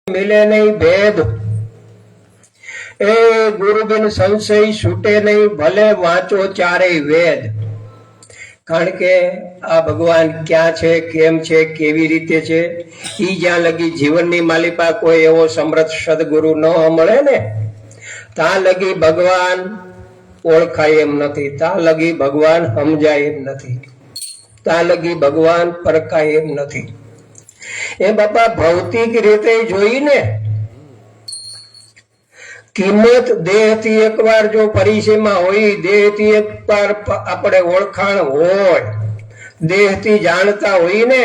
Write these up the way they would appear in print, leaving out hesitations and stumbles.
मिले नहीं भेद ए गुरु बिन संशय छूटे नहीं भले वांचो चारे वेद। कारण के आ भगवान क्या छे, केम छे, केवी रीते छे ई ज्यां लगी जीवननी मालिपा कोई एवो समर्थ सद्गुरु न मळे ने ता लगी भगवान ओळखाय एम नथी, ता लगी भगवान समजाय एम नथी, ता लगी भगवान परखाय एम नथी। ए बापा भौतिक रीते जोईने किंमत देह थी एक बार जो परिचय में होई, देह थी एक बार अपने ओळखाण होय, देह थी जानता होई ने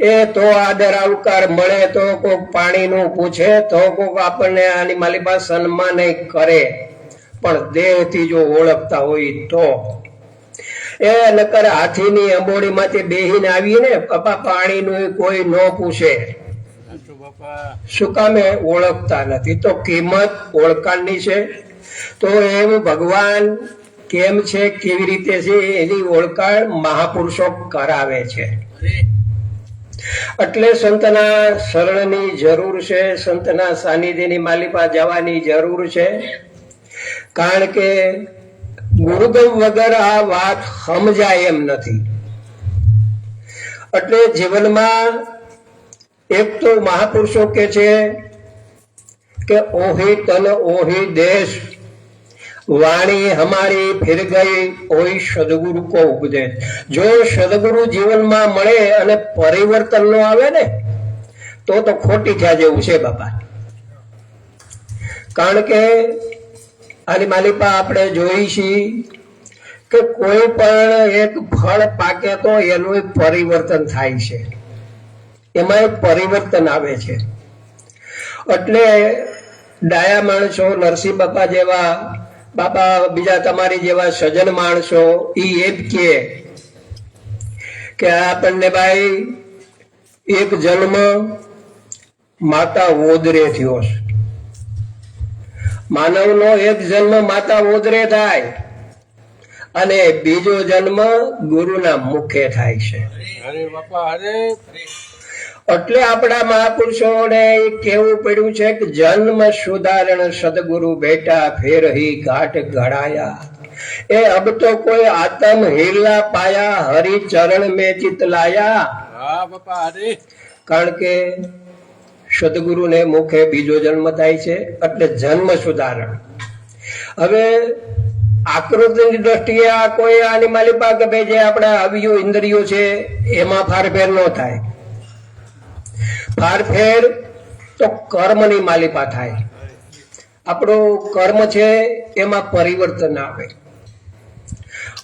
ए तो आदर आवकार मळे तो कोक पाणी नु पूछे तो कोक आपने आनी माली पास सन्मान करे, पण देह थी जो ओळखता होई तो ए नकर हाथी नी अंबोड़ी माथे बेहीने आवीने पप्पा पाणी नु कोई न पूछे શું કામે ઓળખતા નથી। તો કિંમત ઓળખાણની છે તો એમ ભગવાન કેમ છે, કેવી રીતે છે એની ઓળખાણ મહાપુરુષો કરાવે છે। એટલે સંતના શરણની જરૂર છે, સંતના સાનિધ્યની માલિપા જવાની જરૂર છે। કારણ કે ગુરુદેવ વગર આ વાત સમજાય એમ નથી। એટલે જીવનમાં एक तो महापुरुषों के छे कि ओही तन ओही देश, वाणी हमारी फिर गई ओही सदगुरु को उपदेश। जो सदगुरु जीवन में मळे अने परिवर्तन न आवे ने तो खोटी थया जेवुं छे बापा। कारण के आनी मालिपा आपणे जोई छीए के कोई पण एक फळ पाके तो एनुं परिवर्तन थाय छे, एमां परिवर्तन आवे छे। એટલે ડાયા માણસો નરસિંહ બાપા જેવા બાપા બીજા તમારી જેવા સજ્જન માણસો ઈ એમ કે આપણને ભાઈ એક જન્મ માતા ઓદરે થયો છે, માનવનો એક જન્મ માતા ઓદરે થાય અને બીજો જન્મ ગુરુના મુખે થાય છે। અરે બાપા અરે એટલે આપણા મહાપુરુષોને કેવું પડ્યું છે કે જન્મ સુધારણ સદગુરુ બેટા ફેર ही घाट घड़ाया ए अब तो कोई आत्म हीला पाया हरि चरण में चित लाया। कारण के सदगुरु ने मुखे बीजो जन्म थाय छे એટલે જન્મ સુધારણ। હવે આકૃતિની દ્રષ્ટિએ આ કોઈ આની માલિપા કે ભાઈ જે આપણા અવયવ ઇન્દ્રિયો છે એમાં ફારફેર ન થાય, फारफेर तो कर्म नी मालिपा थाय। आपणो कर्म छे एमां परिवर्तन आवे।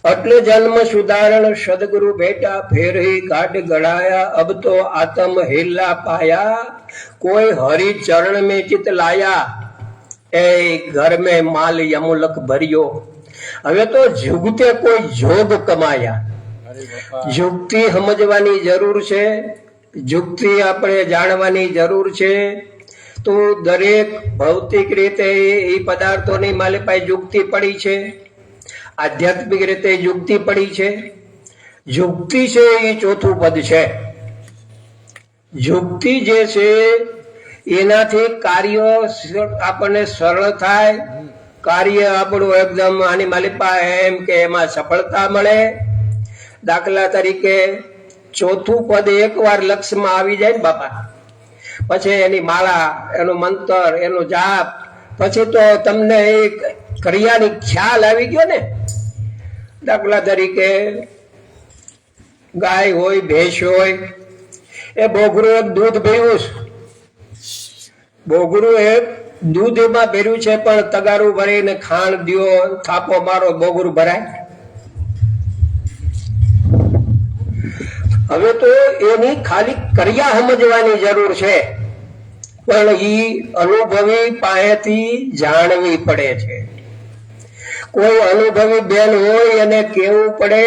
એટલે जन्म सुधारण सदगुरु बेटा फेर ही घाट गड़ाया अब तो आत्म हिला पाया कोई हरि चरण में चित लाया। ए घर में माल यमुलक भरियो हवे तो जुगते कोई जोग कमाया। जुगती समजवानी जरूर छे, जुक्ति આપણે જાણવાની જરૂર છે। તો દરેક ભૌતિક રીતે એ પદાર્થોની માલિપાએ યુક્તિ પડી છે, આધ્યાત્મિક રીતે યુક્તિ પડી છે। યુક્તિ છે એ ચોથું પદ છે। યુક્તિ જે છે એનાથી કાર્ય આપણને સરળ થાય, કાર્ય આપણું એકદમ આની માલિપા એમ કે એમાં સફળતા મળે। દાખલા તરીકે ચોથું પદ એક વાર લક્ષ્ય માં આવી જાય ને બાપા પછી એની માળા, એનો મંત્ર, એનો જાપ, પછી તો તમને એક ક્રિયાની ખ્યાલ આવી ગયો ને। દાખલા તરીકે ગાય હોય, ભેંસ હોય, એ બોગરું એક દૂધ ભર્યું છે, બોગરું એક દૂધ એમાં ભર્યું છે પણ તગારું ભરીને ખાણ દ્યો, થાપો મારો, બોગરું ભરાય? હવે તો એની ખાલી ક્રિયા સમજવાની જરૂર છે, પણ ઈ અનુભવી પાસેથી જાણવી પડે છે। કોઈ અનુભવી બેન હોય એને કહેવું પડે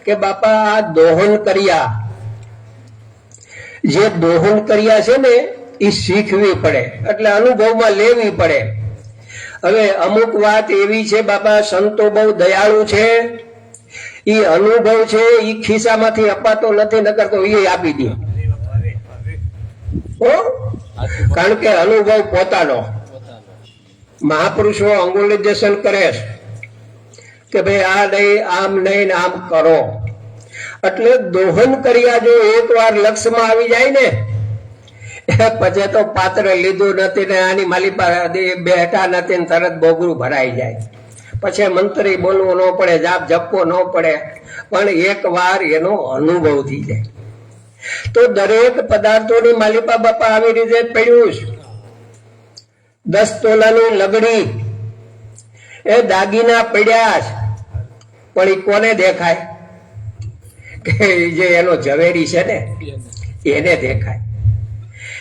કે બાપા આ દોહન ક્રિયા, જે દોહન ક્રિયા છે ને એ શીખવી પડે, એટલે અનુભવમાં લેવી પડે। હવે અમુક વાત એવી છે બાપા, સંતો બહુ દયાળુ છે, ઈ અનુભવ છે ઈ ખિસ્સામાંથી અપાતો નથી, નકર તો એ આપી દે। કારણ કે અનુભવ પોતાનો. મહાપુરુષો અંગુલિજેશન કરે છે કે ભાઈ આ નહીં, આમ નહીં ને આમ કરો. એટલે દોહન કર્યા જો એકવાર લક્ષ્યમાં આવી જાય ને પછી તો પાત્ર લીધું નથી ને આની માલિપા બેઠા નથી ને તરત બોગરું ભરાઈ જાય. પછી મંત્રી બોલવું ન પડે, જાપ જપવો ન પડે, પણ એક વાર એનો અનુભવ થઈ જાય. તો દરેક પદાર્થોની માલિપા બાપા આવી રીતે પડ્યું છે. 10 તોલાની લગડી એ દાગીના પડ્યા છે, પણ એ કોને દેખાય? કે જે એનો ઝવેરી છે ને એને દેખાય.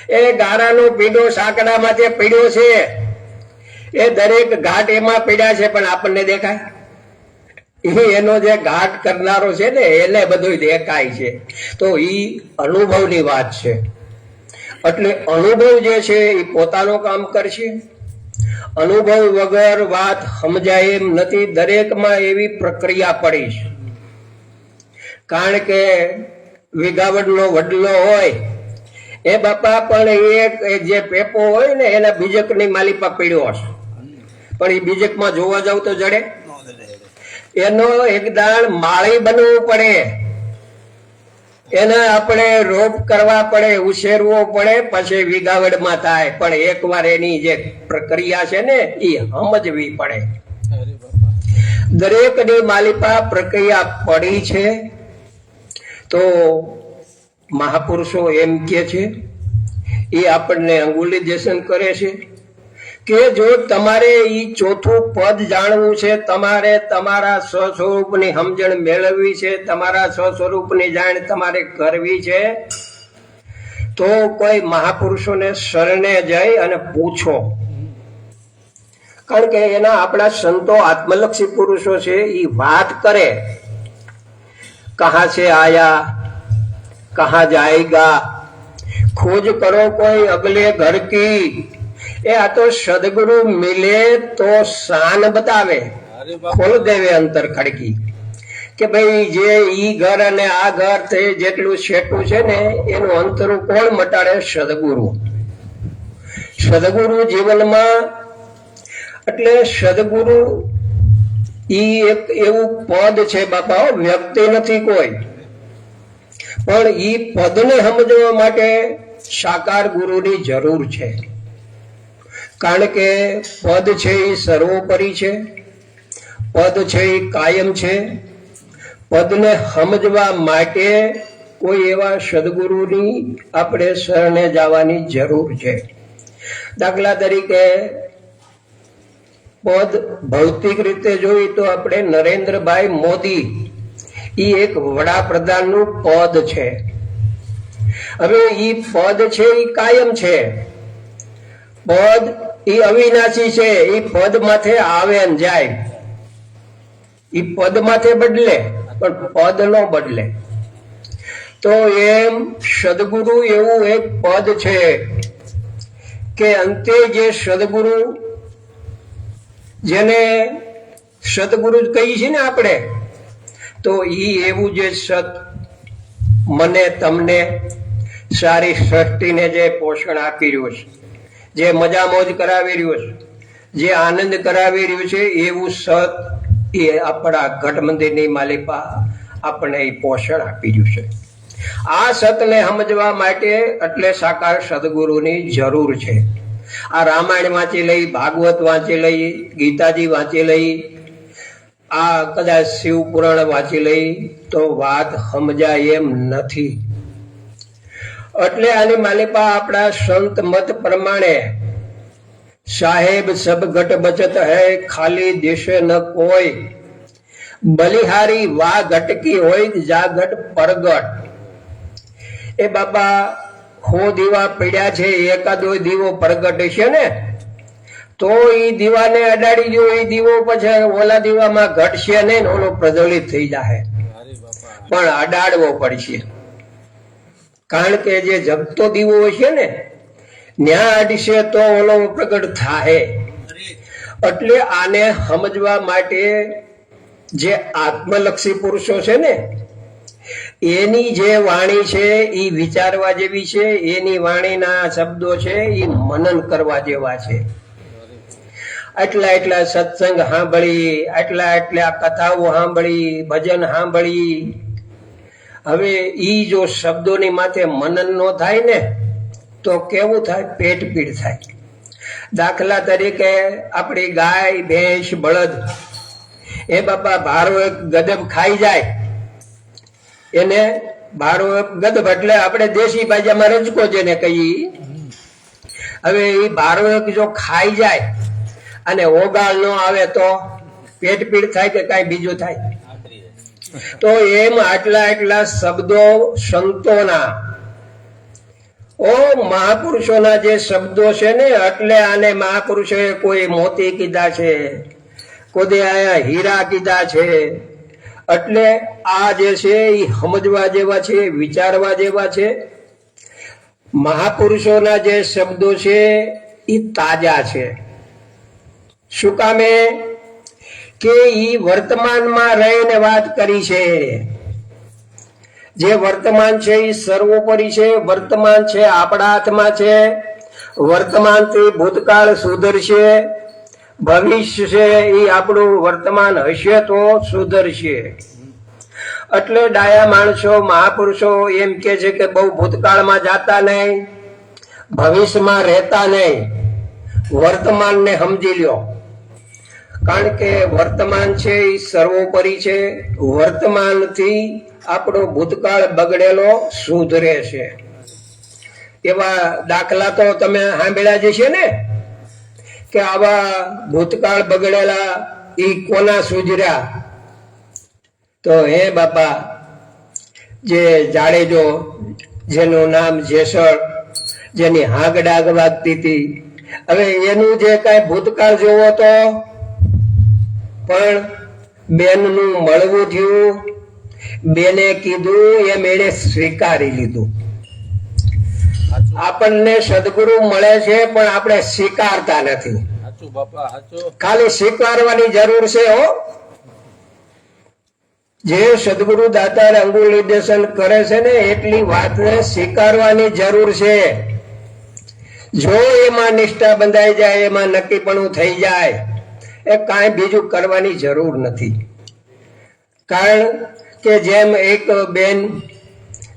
એ ગારાનો પીડો સાંકડામાંથી પડ્યો છે, એ દરેક ઘાટ એમાં પડ્યા છે, પણ આપણને દેખાય? એનો જે ઘાટ કરનારો છે ને એને બધું દેખાય છે. તો ઈ અનુભવની વાત છે. એટલે અનુભવ જે છે એ પોતાનું કામ કરશે. અનુભવ વગર વાત સમજાય એમ નથી. દરેકમાં એવી પ્રક્રિયા પડી છે. કારણ કે વિગાવડનો વડલો હોય એ બાપા પણ એક જે પેપો હોય ને એના બીજકની માલિપા પીડ્યો હશે, પણ એ બીજકમાં જોવા જાવ તો જડે. એનો એક દાણ માળી બનવું પડે, એને આપણે રોપ કરવા પડે, ઉછેરવો પડે, પછી વિગાવડમાં થાય. પણ એકવાર એની જે પ્રક્રિયા છે ને એ સમજવી પડે. દરેકની માલિપા પ્રક્રિયા પડી છે. તો મહાપુરુષો એમ કે છે, એ આપણને અંગુલિજેશન કરે છે કે જો તમારે ઈ ચોથું પદ જાણવું છે, તમારે તમારા સ્વસ્વરૂપની સમજણ મેળવવી છે, તમારા સ્વસ્વરૂપની જાણ તમારે કરવી છે, તો કોઈ મહાપુરુષોને શરણે જઈ અને પૂછો. કારણ કે એના આપણા સંતો આત્મલક્ષી પુરુષો છે, એ વાત કરે કહા से आया कहाँ जाएगा, खोज करो कोई अगले घर की. એ આ તો સદગુરુ મિલે તો શાન બતાવે, ખોલ દેવે અંતર ખડકી. કે ભાઈ જે ઈ ઘર અને આ ઘર તે જેટલું શેઠું છે ને એનું અંતરું કોણ મટાડે? સદગુરુ. સદગુરુ જીવનમાં, એટલે સદગુરુ ઈ એક એવું પદ છે બાપા, વ્યક્તિ નથી કોઈ. પણ ઈ પદને સમજવા માટે સાકાર ગુરુની જરૂર છે. કારણ કે પદ છે એ સર્વોપરી છે, પદ છે એ કાયમ છે. પદને સમજવા માટે કોઈ એવા સદગુરુની આપણે શરણે જવાની જરૂર છે. દાખલા તરીકે પદ ભૌતિક રીતે જોઈએ તો આપણે નરેન્દ્રભાઈ મોદી, એ એક વડાપ્રધાનનું પદ છે. હવે ઈ પદ છે એ કાયમ છે, પદ એ અવિનાશી છે. એ પદ માથે આવે ને જાય, એ પદ માથે બદલે પણ પદ નો બદલે. તો એમ સદગુરુ એવું એક પદ છે કે અંતે જે સદગુરુ, જેને સદગુરુ કહીએ છીએ ને આપણે, તો ઈ એવું જે સત મને તમને સારી સૃષ્ટિને જે પોષણ આપી રહ્યું છે, જે મજા મોજ કરાવી રહ્યું છે, જે આનંદ કરાવી રહ્યું છે, એવું સત એ આપણા ઘટ મંદિરની માલિપા આપણને એ પોષણ આપી રહ્યું છે. આ સતને સમજવા માટે એટલે સાકાર સદગુરુની જરૂર છે. આ રામાયણ વાંચી લઈ, ભાગવત વાંચી લઈ, ગીતાજી વાંચી લઈ, આ કદાચ શિવ પુરાણ વાંચી લઈ તો વાત સમજાય એમ નથી. એટલે આની માલિપા આપણા સંત મત પ્રમાણે સાહેબ સબ ઘટ બચત હૈ, ખાલી દેશે ન કોઈ, બલિહારી વા ઘટકી હોય જા ઘટ પરગટ. એ બાપા હો દીવા પડ્યા છે, એકાદો દીવો પ્રગટ છે ને તો એ દીવાને અડાડી દો, એ દીવો પછી ઓલા દીવામાં ઘટશે નહીં, ઓલો પ્રજ્વલિત થઈ જાય. પણ અડાડવો પડશે, કારણ કે જે જગતો દીવો છે ને ન્યા અડશે તો ઓલો પ્રગટ થાય. એટલે આને સમજવા માટે જે આત્મલક્ષી પુરુષો છે ને એની જે વાણી છે એ વિચારવા જેવી છે, એની વાણીના શબ્દો છે એ મનન કરવા જેવા છે. એટલા સત્સંગ સાંભળી, એટલા કથાઓ સાંભળી, ભજન સાંભળી, હવે ઈ જો શબ્દોની માથે મનન નો થાય ને તો કેવું થાય? પેટ પીડ થાય. દાખલા તરીકે આપણી ગાય, ભેંસ, બળદ એ બાપા ભારો એક ગદબ ખાઈ જાય, એને ભારો એક ગદબ એટલે આપણે દેશી ભાષામાં રજકો જેને કહીએ. હવે એ ભારો એક જો ખાઈ જાય અને ઓગાળ ન આવે તો પેટ પીડ થાય કે કઈ બીજું થાય? તો એમ એટલા શબ્દો સંતોના, મહાપુરુષોના જે શબ્દો છે ને, એટલે આને મહાપુરુષોએ કોઈ મોતી કીધા છે, કોઈ આયા હીરા કીધા છે. એટલે આ જે છે એ સમજવા જેવા છે, વિચારવા જેવા છે. મહાપુરુષોના જે શબ્દો છે એ તાજા છે. શું કામે? કે ઈ વર્તમાનમાં રહીને વાત કરી છે. જે વર્તમાન છે એ સર્વોપરી છે. વર્તમાન છે આપણા હાથમાં છે. વર્તમાનથી ભૂતકાળ સુધરશે, ભવિષ્ય છે એ આપણું વર્તમાન હશે તો સુધરશે. એટલે ડાયા માણસો, મહાપુરુષો એમ કે છે કે બહુ ભૂતકાળમાં જાતા નહીં, ભવિષ્યમાં રહેતા નહીં, વર્તમાનને સમજી લ્યો. કારણ કે વર્તમાન છે એ સર્વોપરી છે. વર્તમાનથી આપણો ભૂતકાળ બગડેલો સુધરે છે. એવા દાખલા તો તમે સાંભળ્યા જશે ને, કે આવા ભૂતકાળ બગડેલા ઈ કોના સુધર્યા? તો હે બાપા, જે જાડેજો, જેનું નામ જેસળ, જેની હાગ ડાગ વાગતી હતી, હવે એનું જે કઈ ભૂતકાળ જોવો તો પણ બેનનું મળવું થયું, બેને કીધું એમ એને સ્વીકારી લીધું. આપણને સદગુરુ મળે છે પણ આપણે સ્વીકારતા નથી. ખાલી સ્વીકારવાની જરૂર છે. હો, જે સદગુરુ દાતાર અંગુલ નિર્દેશન કરે છે ને એટલી વાતને સ્વીકારવાની જરૂર છે. જો એમાં નિષ્ઠા બંધાઈ જાય, એમાં નક્કીપણું થઈ જાય, એ કાંઈ બીજું કરવાની જરૂર નથી. કારણ કે જેમ એક બેન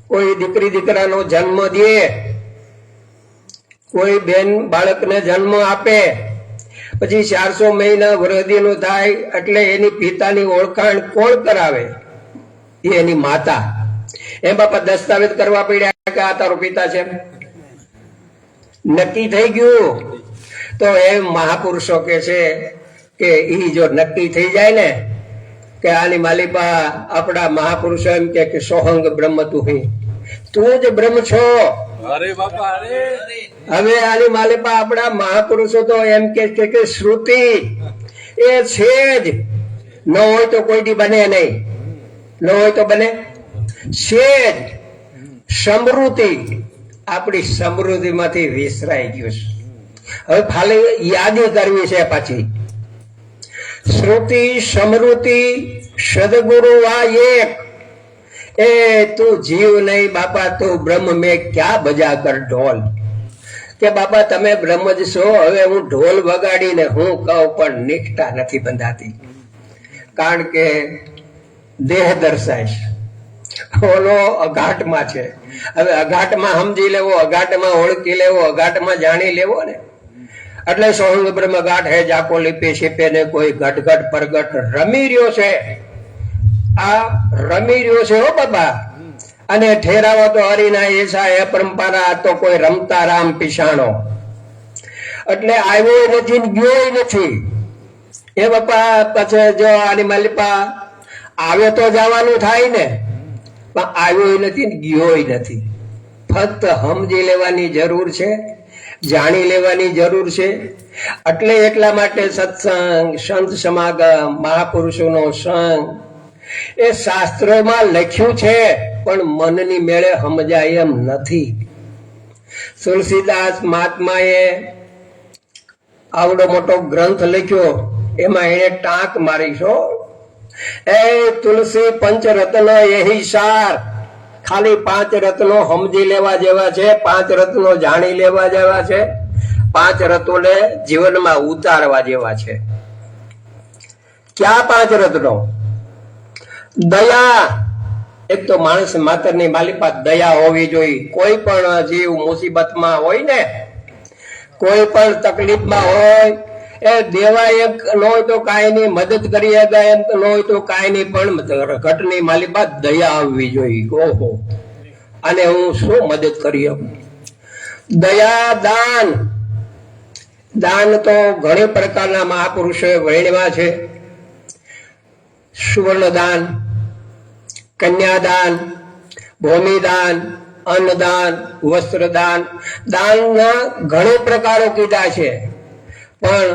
કોઈ દીકરી દીકરાનો જન્મ દે, કોઈ બેન બાળકને જન્મ આપે, પછી 400 મહિના વરદીનું થાય એટલે એની પિતાની ઓળખાણ કોણ કરાવે? એની માતા. એમ બાપા દસ્તાવેજ કરવા પડ્યા કે આ તારો પિતા છે, નક્કી થઈ ગયું. તો એમ મહાપુરુષો કે છે કે ઈ જો નક્કી થઈ જાય ને કે આની માલિપા, આપણા મહાપુરુષો એમ કે સોહંગ બ્રહ્મ તું જ બ્રહ્મ છો. અરે બાપા, અરે હવે આની માલિપા આપણા મહાપુરુષો તો એમ કે શ્રુતિ એ છે જ, ન હોય તો કોઈથી બને નહીં, ન હોય તો બને છે જ. સમૃદ્ધિ, આપણી સમૃદ્ધિમાંથી વિસરાઈ ગયું છે. હવે ખાલી યાદી કરવી છે પાછી. શ્રુતિ, સમૃદ્ધિ, સદગુરુ આ એક. એ તું જીવ નહીં બાપા, તું બ્રહ્મ, મેં ક્યાં બજા કર ઢોલ. કે બાપા તમે બ્રહ્મ જ છો, હવે હું ઢોલ વગાડીને હું કહું પણ નિષ્ઠા નથી બંધાતી. કારણ કે દેહ દર્શાય, ઓલો અઘાટમાં છે. હવે અઘાટમાં સમજી લેવો, અઘાટમાં ઓળખી લેવો, અઘાટમાં જાણી લેવો ને. એટલે સોહંગ બ્રહ્મ ગાઢ હે જાકો લીપે શીપે ને કોઈ ઘટઘટ પરગટ રમી રહ્યો છે. આ રમી રહ્યો છે હો બાપા. અને ઠેરાવો તો હરિના એસા એ પરંપરા, તો કોઈ રમતા રામ પીસાણો. એટલે આવ્યો નથી ને ગયો નથી. એ બાપા પછી જો આની માલિપા આવે તો જવાનું થાય ને, પણ આવ્યો નથી ને ગયો નથી. ફક્ત સમજી લેવાની જરૂર છે, જાણી લેવાની જરૂર છે. એટલે એટલા માટે સત્સંગ, સંત સમાગમ, મહાપુરુષોનો સંગ એ શાસ્ત્રોમાં લખ્યું છે પણ મનની મેળે સમજાય એમ નથી. તુલસીદાસ મહાત્માએ આવડો મોટો ગ્રંથ લખ્યો, એમાં એને ટાંક મારી છો, એ તુલસી પંચરત્ન એહી સાર, ખાલી 5 રત્નો સમજી લેવા જેવા છે, 5 રત્નો જાણી લેવા જેવા છે, 5 રત્નોને જીવનમાં ઉતારવા જેવા છે. ક્યાં 5 રત્નો? દયા. એક તો માણસ માતરની માલિપા દયા હોવી જોઈએ. કોઈ પણ જીવ મુસીબતમાં હોય ને, કોઈ પણ તકલીફમાં હોય, એ દેવા એક ન હોય તો કાંઈ નહીં, મદદ કરી શકાય એમ ન હોય તો કાંઈ નહીં, પણ ઘટની માલિપા દયા આવવી જોઈએ. ઓહો, અને હું શું મદદ કરી શકું? દયા. દાન. દાન તો ઘણી પ્રકારના મહાપુરુષોએ વર્ણવ્યા છે. સુવર્ણદાન, કન્યાદાન, ભૂમિદાન, અન્નદાન, વસ્ત્રદાન. દાનના ઘણા પ્રકારો કીધા છે, પણ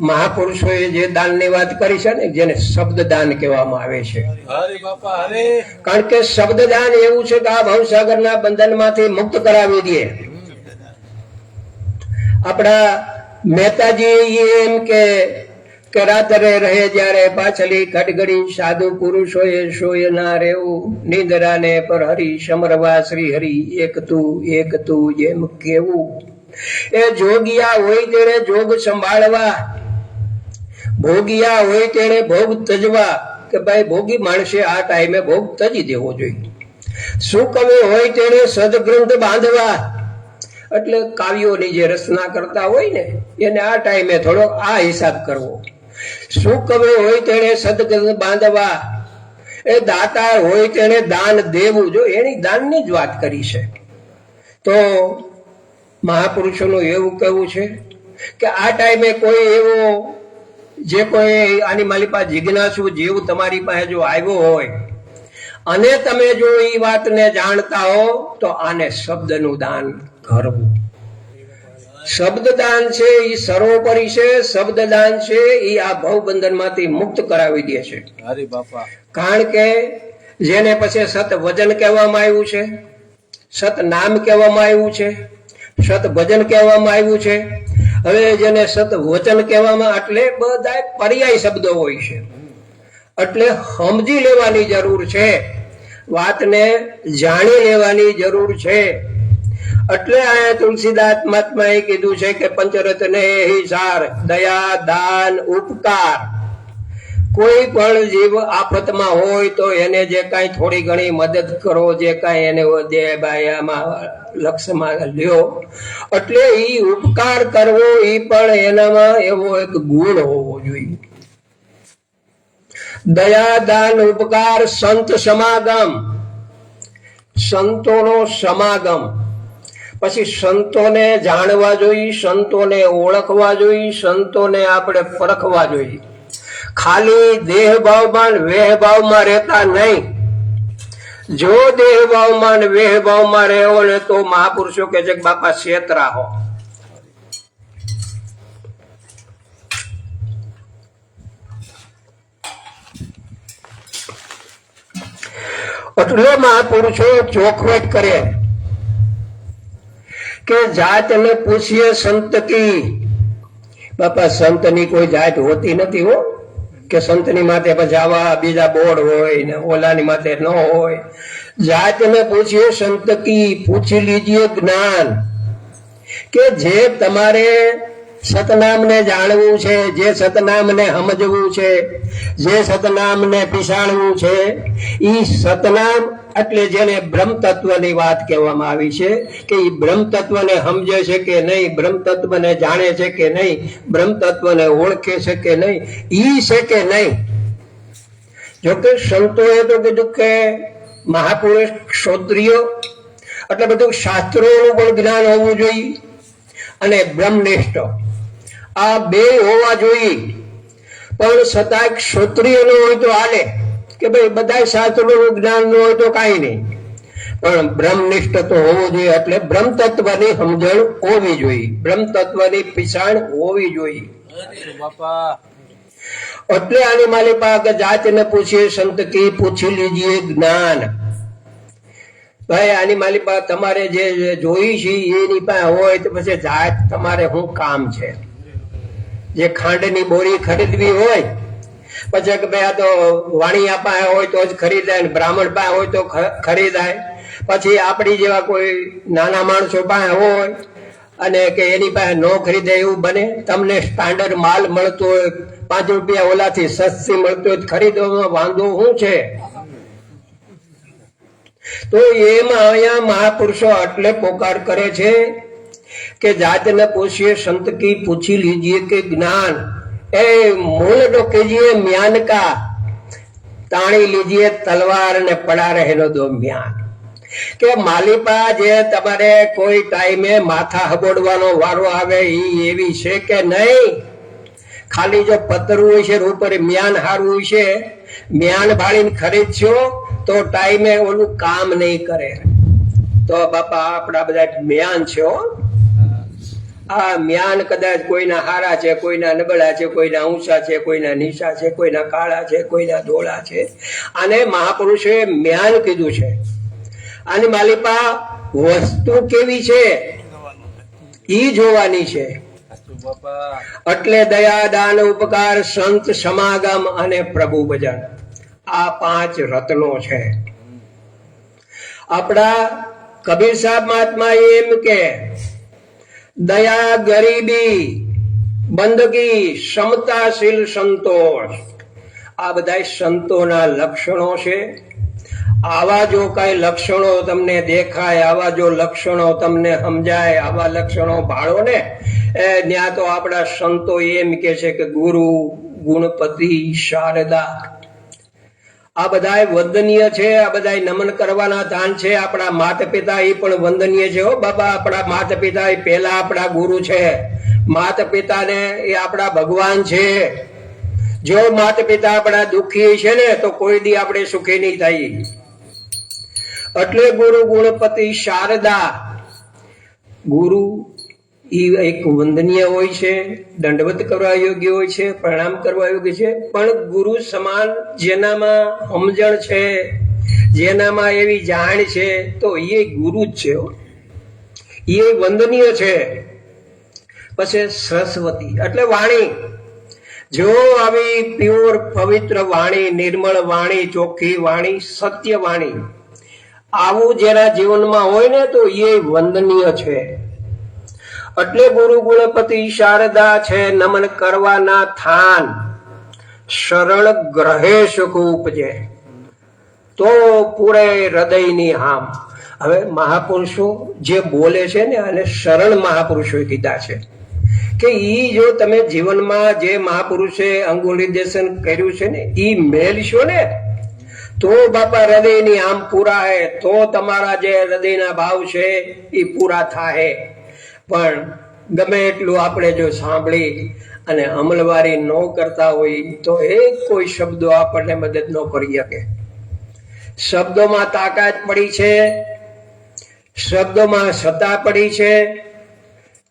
મહાપુરુષોએ જે દાનની વાત કરી છે ને, જેને શબ્દદાન કહેવામાં આવે છે. હરે બાપા હરે. કારણ કે શબ્દદાન એવું છે કે આ ભવસાગરના બંધનમાંથી મુક્ત કરાવી દે. આપણા મહેતાજી એમ કે રાત્રે રહે જ્યારે પાછલી ખડગડી, સાધુ પુરુષોએ સોય ના રહેવું, નિંદરાને પર હરી સમરવા શ્રી હરી એક તું એમ કેવું. એ જોગિયા હોય તેણે જોગ સંભાળવા, ભોગિયા હોય તેણે ભોગ તજવા. કે ભાઈ ભોગી માણસે આ ટાઈમે ભોગ તજી દેવો જોઈએ. સુકવિ હોય તેણે સદગ્રંથ બાંધવા. એટલે કાવ્યોની જે રચના કરતા હોય ને, એને આ ટાઈમે થોડો આ હિસાબ કરવો. સુકવિ હોય તેણે સદગ્રંથ બાંધવા. એ દાતાર હોય તેણે દાન દેવું. જો એની દાનની જ વાત કરી છે. તો મહાપુરુષોનું એવું કહેવું છે કે આ ટાઈમે કોઈ એવો જે કોઈ આની મારી પાસે જિજ્ઞાસુ જીવ તમારી પાસે જો આવ્યો હોય અને તમે જો એ વાતને જાણતા હો, તો આને શબ્દનું દાન કરવું. શબ્દદાન છે એ સર્વોપરી છે. શબ્દદાન છે એ આ ભવબંધનમાંથી મુક્ત કરાવી દે છે. હરે બાપા. કારણ કે જેને પછી સત વચન કહેવામાં આવ્યું છે, સત નામ કહેવામાં આવ્યું છે, સત ભજન કહેવામાં આવ્યું છે. હવે જેને સત વચન કહેવામાં, એટલે બધા પર્યાય શબ્દો હોય છે, એટલે સમજી લેવાની જરૂર છે, વાતને જાણી લેવાની જરૂર છે. એટલે આ તુલસીદાસ મહાત્માએ કીધું છે કે પંચરત્ને સાર, દયા, દાન, ઉપકાર. કોઈ પણ જીવ આફતમાં હોય તો એને જે કાંઈ થોડી ઘણી મદદ કરો, જે કાંઈ એને લક્ષ્યમાં લ્યો. એટલે એ ઉપકાર કરવો એ પણ એનામાં એવો એક ગુણ હોવો જોઈએ. દયા, દાન, ઉપકાર, સંત સમાગમ. સંતોનો સમાગમ. પછી સંતોને જાણવા જોઈએ, સંતોને ઓળખવા જોઈએ, સંતોને આપણે પરખવા જોઈએ. ખાલી દેહ ભાવમાં વેહ ભાવમાં રહેતા નહીં. જો દેહ ભાવમાં વેહ ભાવમાં રહેવો ને તો મહાપુરુષો કે છે કે બાપા છેતરા હો. એટલે મહાપુરુષો ચોખવટ કરે કે જાતને પૂછીએ સંત કી. બાપા સંતની કોઈ જાત હોતી નથી હો, કે સંતની માથે પછી આવા બીજા બોર્ડ હોય ને ઓલાની માથે ન હોય. જાતને પૂછીએ સંત કી, પૂછી લીજીએ જ્ઞાન. કે જે તમારે સતનામને જાણવું છે, જે સતનામને સમજવું છે, જે સતનામને પીસાણવું છે, ઈ સતનામ એટલે જેને બ્રહ્મ તત્વની વાત કહેવામાં આવી છે કે એ બ્રહ્મ તત્વને સમજે છે કે નહીં, બ્રહ્મ તત્વને જાણે છે કે નહીં, બ્રહ્મ તત્વને ઓળખે છે કે નહીં, ઈ છે કે નહીં. જોકે સંતોએ તો કીધું કે મહાપુરુષ ક્ષોત્રિયો એટલે બધું શાસ્ત્રોનું પણ જ્ઞાન હોવું જોઈએ અને બ્રહ્મનિષ્ઠ આ બે હોવા જોઈએ. પણ છતાં ક્ષોત્રિય નો હોય તો હાલે કે ભાઈ બધા શાસ્ત્રોનું જ્ઞાન ન હોય તો કાંઈ નહીં, પણ બ્રહ્મનિષ્ઠ તો હોવો જોઈએ. એટલે બ્રહ્મ તત્વની સમજણ હોવી જોઈએ, બ્રહ્મ તત્વની પીછાણ હોવી જોઈએ. એટલે આની માલી પાસે જાતને પૂછીએ સંત કી, પૂછી લીજીએ જ્ઞાન. ભાઈ આની માલી પાસે તમારે જે જોઈ છે એની પાસે હોય તો પછી જાત તમારે શું કામ છે? જે ખાંડની બોરી ખરીદવી હોય પછી કે ભાઈ આ તો વાણિયા પાસે હોય તો જ ખરીદાય, બ્રાહ્મણ પાસે હોય તો ખરીદાય. પછી આપણી જેવા કોઈ નાના માણસો પાસે હોય અને કે એની પાસે ન ખરીદે એવું બને? તમને સ્ટાન્ડર્ડ માલ મળતો હોય, 5 રૂપિયા ઓલાથી સસ્તી મળતો હોય, ખરીદવામાં વાંધો શું છે? તો એમાં અહીંયા મહાપુરુષો એટલે પોકાર કરે છે કે જાત ન પૂછીએ સંત કી પૂછી લીजिए કે જ્ઞાન એ મૂલ તો કીજીએ म्यान का, તાણી લીજીએ તલવાર ને પડા રહેલો દો म्यान. કે માલિપા જે તમારે કોઈ ટાઈમે માથા હબોડવાનો વારો આવે ઈ એવી છે કે નહીં? ખાલી જો પતરું હોય છે ઉપર म्यान હારું હોય છે, म्यान ભાળીને ખરીદશો તો ટાઈમે ઓલું કામ નહીં કરે. તો બાપા આપણા બધા म्यान છે હો. આ म्यान કદાચ કોઈના હારા છે, કોઈના નબળા છે, કોઈના ઊંચા છે, કોઈના નીચા છે, કોઈના કાળા છે, કોઈના ધોળા છે. આને મહાપુરુષોએ म्यान કીધું છે. આની માલિપા વસ્તુ કેવી છે ઈ જોવાની છે. એટલે દયા, દાન, ઉપકાર, સંત સમાગમ અને પ્રભુ ભજન, આ 5 રત્નો છે. આપણા કબીર સાહેબ મહાત્મા એમ કે દયા, ગરીબી, બંદગી, ક્ષમતાશીલ સંતોષ, આ બધા સંતોના લક્ષણો છે. આવા જો કઈ લક્ષણો તમને દેખાય, આવા જો લક્ષણો તમને સમજાય, આવા લક્ષણો ભાળો ને ત્યાં તો આપણા સંતો એમ કે છે કે ગુરુ, ગુણપતિ, શારદા આ બધા વંદનીય છે. આ બધા નમન કરવાના દાન છે. આપણા માતા પિતા એ પણ વંદનીય છે હો બાબા. આપણા માતા પિતા એ પહેલા આપણા ગુરુ છે. માતા પિતાને એ આપણા ભગવાન છે. જો માતા પિતા આપણા દુઃખી છે ને તો કોઈ દી આપણે સુખી નહીં થાય. એટલે ગુરુ, ગુણપતિ, શારદા. ગુરુ ઈ એક વંદનીય હોય છે, દંડવત કરવા યોગ્ય હોય છે, પ્રણામ કરવા યોગ્ય છે. પણ ગુરુ સમાન જેનામાં સમજણ છે, જેનામાં એવી જાણ છે તો એ ગુરુ જ છે, એ વંદનીય છે. પછી સરસ્વતી એટલે વાણી. જો આવી પ્યોર પવિત્ર વાણી, નિર્મળ વાણી, ચોખ્ખી વાણી, સત્ય વાણી આવું જેના જીવનમાં હોય ને તો એ વંદનીય છે. એટલે ગુરુ, ગુણપતિ, શારદા છે નમન કરવાના થાન. શરણ ગ્રહે સુખ ઉપજે તો પૂરે હૃદયની હામ. હવે મહાપુરુષો જે બોલે છે ને અને શરણ મહાપુરુષોએ કીધા છે કે ઈ જો તમે જીવનમાં જે મહાપુરુષે અંગુલિદેશન કર્યું છે ને ઈ મેળશો ને તો બાપા હૃદયની આમ પૂરા હે, તો તમારા જે હૃદયના ભાવ છે એ પૂરા થાય. પણ ગમે એટલું આપણે જો સાંભળી અને અમલવારી ન કરતા હોય તો કોઈ શબ્દો આપણને મદદ ન કરી શકે. શબ્દોમાં તાકાત પડી છે, શબ્દોમાં સત્તા પડી છે,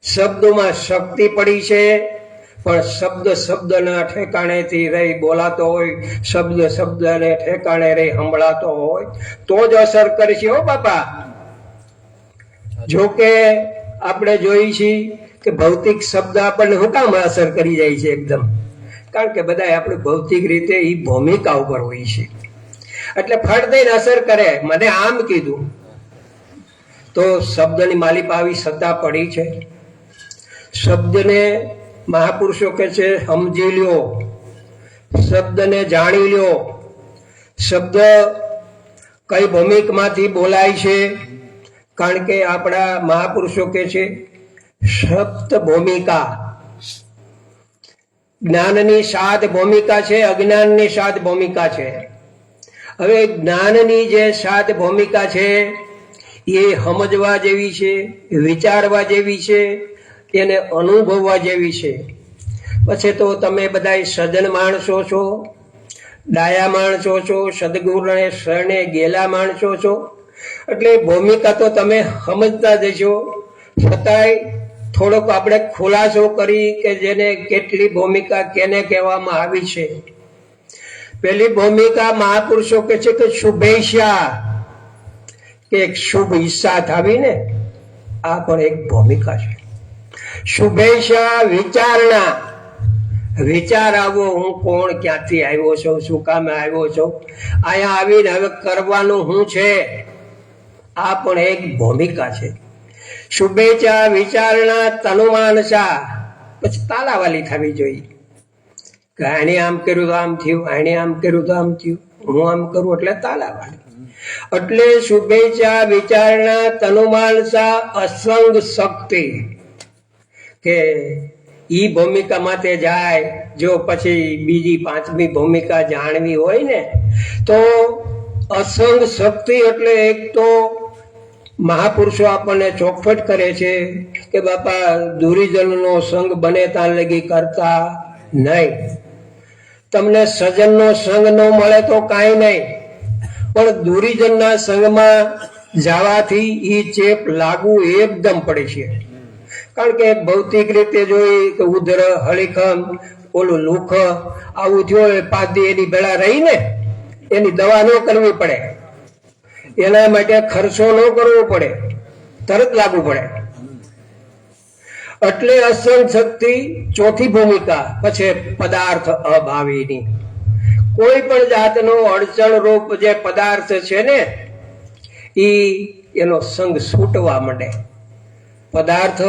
શબ્દોમાં શક્તિ પડી છે. પણ શબ્દ શબ્દના ઠેકાણેથી રહી બોલાતો હોય, શબ્દ શબ્દને ઠેકાણે રહી સંભળાતો હોય તો જ અસર કરશે હો બાપા. જોકે આપણે જોઈ છીએ કે ભૌતિક શબ્દ આપણને શું કામ અસર કરી જાય છે એકદમ? કારણ કે બધા આપણે ભૌતિક રીતે એ ભૂમિકા ઉપર હોય છે એટલે ફળ દઈને અસર કરે. મને આમ કીધું તો શબ્દની માલિપા આવી સત્તા પડી છે. શબ્દને મહાપુરુષો કે છે સમજી લ્યો, શબ્દને જાણી લ્યો. શબ્દ કઈ ભૂમિકમાંથી બોલાય છે? કારણ કે આપણા મહાપુરુષો કે છે સપ્ત ભૂમિકા. જ્ઞાનની 7 ભૂમિકા છે, અજ્ઞાનની 7 ભૂમિકા છે. હવે જ્ઞાનની જે 7 ભૂમિકા છે એ સમજવા જેવી છે, વિચારવા જેવી છે, એને અનુભવવા જેવી છે. પછી તો તમે બધા સજ્જન માણસો છો, ડાયા માણસો છો, સદગુરુને શરણે ગેલા માણસો છો એટલે ભૂમિકા તો તમે સમજતા જશો. છતાંય થોડોક આપણે ખુલાસો કરી કે જેને કેટલી ભૂમિકા કેને કહેવામાં આવી છે. પેલી ભૂમિકા મહાપુરુષો કે છે કે શુભેચ્છા, કે એક શુભ ઈચ્છા થાવી ને આ પણ એક ભૂમિકા છે. શુભેચ્છા વિચારણા, વિચાર આવો હું કોણ, ક્યાંથી આવ્યો છું, શું કામે આવ્યો છું, અહીંયા આવીને હવે કરવાનું શું છે, આ પણ એક ભૂમિકા છે. શુભેચ્છા વિચારણા તનુમાનસા, પછી તાલાવાલી થવી જોઈએ કે આણે આમ કર્યું તો આમ થયું, આણે આમ કર્યું તો આમ થયું, હું આમ કરું એટલે તાલાવાલી. એટલે શુભેચ્છા વિચારણા તનુમાનસા અસંગ શક્તિ, કે ઈ ભૂમિકા માટે જાય. જો પછી બીજી પાંચમી ભૂમિકા જાણવી હોય ને તો અસંગ શક્તિ એટલે એક તો મહાપુરુષો આપણને ચોખવટ કરે છે કે બાપા દુરીજનનો સંગ બને ત્યાં લગી કરતા નહીં. તમને સજનનો સંગ ન મળે તો કાંઈ નહીં, પણ દુરીજનના સંગમાં જવાથી ઈ ચેપ લાગુ એકદમ પડે છે. કારણ કે ભૌતિક રીતે જોઈ કે ઉધર હળીખમ ઓલું લુખ આવું થયું, પાંચ દી એની ભેળા રહીને એની દવા ન કરવી પડે, એના માટે ખર્ચો ન કરવો પડે, તરત લાગુ પડે. એટલે અસંગ શક્તિ ચોથી ભૂમિકા. પછી પદાર્થ અભાવીની, કોઈ પણ જાતનો અડચણ રૂપ જે પદાર્થ છે ને ઈ એનો સંગ છૂટવા માંડે. પદાર્થ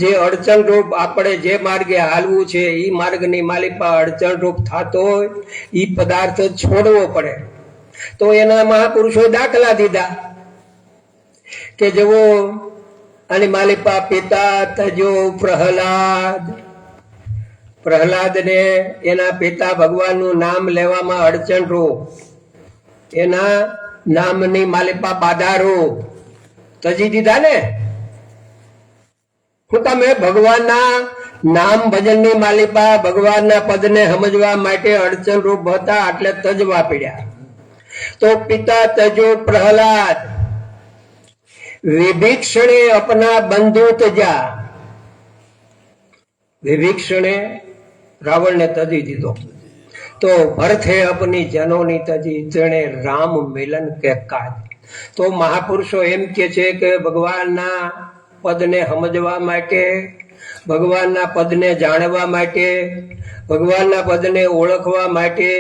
જે અડચણ રૂપ આપણે જે માર્ગે હાલવું છે ઈ માર્ગની માલિપા અડચણ રૂપ થતો હોય ઈ પદાર્થ છોડવો પડે. તો એના મહાપુરુષોએ દાખલા દીધા કે જેવો આની માલિપા પિતા તજો પ્રહલાદને એના પિતા ભગવાનનું નામ લેવામાં અડચણ રૂપ, એના નામની માલિપા બાધા રૂપ તજી દીધા ને. શું તમે ભગવાનના નામ ભજનની માલિપા ભગવાનના પદને સમજવા માટે અડચણ રૂપ હતા એટલે તજવા પડ્યા. તો પિતા તજો પ્રહલાદ વિભીક્ષણે અપના બંધુ તજા, વિભીક્ષણે રાવણને તજી દીધો. તો ભરતે અપની જનોની તજી જેણે રામ મિલન કે કાજ. તો મહાપુરુષો એમ કે છે કે ભગવાનના પદને સમજવા માટે, ભગવાનના પદને જાણવા માટે, ભગવાનના પદને ઓળખવા માટે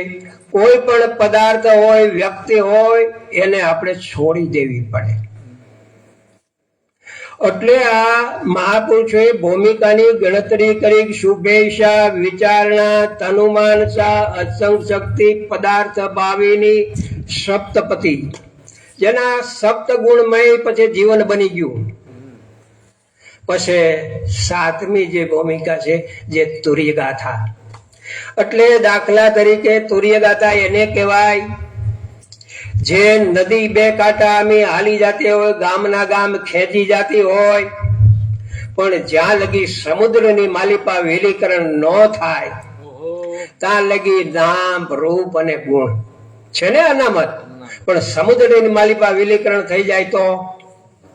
કોઈ પણ પદાર્થ હોય, વ્યક્તિ હોય, એને આપણે છોડી દેવી પડે. એટલે આ મહાપુરુષોએ ભૂમિકાની ગણતરી કરી. શુભેચ્છા વિચારણા તનુમાનસા અસંગ શક્તિ પદાર્થ ભાવીની સપ્તપતિ, જેના સપ્ત ગુણમય પછી જીવન બની ગયું. પછી સાતમી જે ભૂમિકા છે જે તુર્યગાથા. એટલે દાખલા તરીકે તુર્યગાથા એને કહેવાય જે નદી બે કાંઠા આમી હાલી જતી હોય, ગામના ગામ ખેંચી જતી હોય, પણ જ્યાં લગી સમુદ્રની માલિપા વિલીકરણ ન થાય ત્યાં લગી નામ રૂપ અને ગુણ છે ને અનામત. પણ સમુદ્રની માલિપા વિલીકરણ થઈ જાય તો